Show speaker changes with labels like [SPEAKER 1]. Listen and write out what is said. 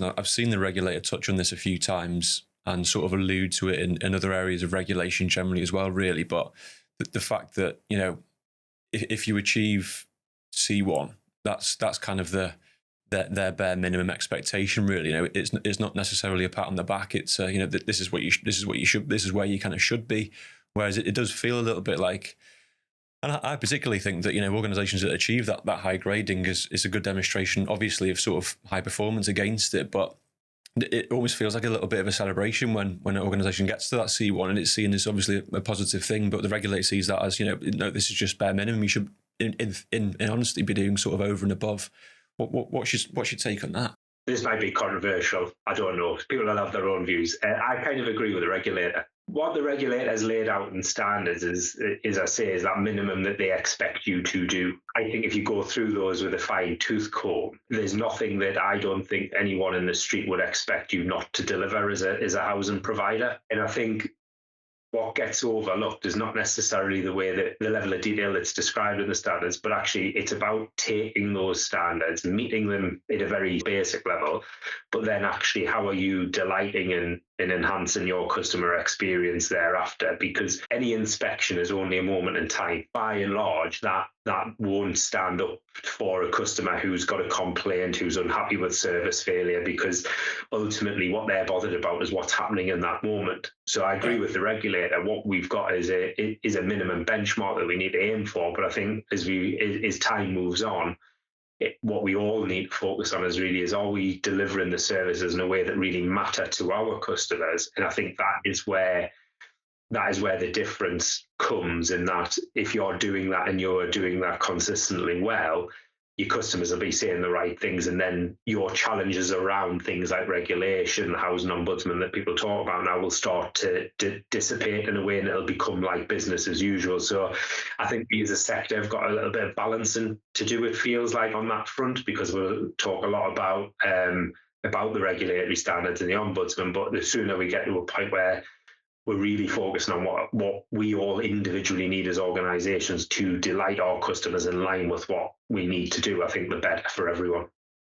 [SPEAKER 1] Now, I've seen the regulator touch on this a few times and sort of allude to it in other areas of regulation generally as well, really. But the fact that, if you achieve C1, that's kind of their bare minimum expectation, really. It's not necessarily a pat on the back. It's this is where you kind of should be. Whereas it does feel a little bit like, and I particularly think that organisations that achieve that high grading is a good demonstration, obviously, of sort of high performance against it. But it almost feels like a little bit of a celebration when an organisation gets to that C1, and it's seen as obviously a positive thing. But the regulator sees that as no, this is just bare minimum. You should, in honesty, be doing sort of over and above. What's your take on that?
[SPEAKER 2] This might be controversial. I don't know. People will have their own views. I kind of agree with the regulator. What the regulator has laid out in standards is that minimum that they expect you to do. I think if you go through those with a fine-tooth comb, there's nothing that I don't think anyone in the street would expect you not to deliver as a housing provider. And I think what gets overlooked is not necessarily the way that the level of detail that's described in the standards, but actually it's about taking those standards, meeting them at a very basic level, but then actually how are you delighting in enhancing your customer experience thereafter? Because any inspection is only a moment in time. By and large, that won't stand up for a customer who's got a complaint, who's unhappy with service failure, because ultimately what they're bothered about is what's happening in that moment. So I agree with the regulator. What we've got is a minimum benchmark that we need to aim for. But I think as time moves on, what we all need to focus on is are we delivering the services in a way that really matter to our customers? And I think that is where the difference comes, in that if you're doing that and you're doing that consistently well, your customers will be saying the right things, and then your challenges around things like regulation, housing ombudsman that people talk about now will start to dissipate in a way, and it'll become like business as usual. So I think we as a sector have got a little bit of balancing to do, it feels like, on that front, because we'll talk a lot about the regulatory standards and the ombudsman, but the sooner we get to a point where we're really focusing on what we all individually need as organisations to delight our customers in line with what we need to do, I think the better for everyone.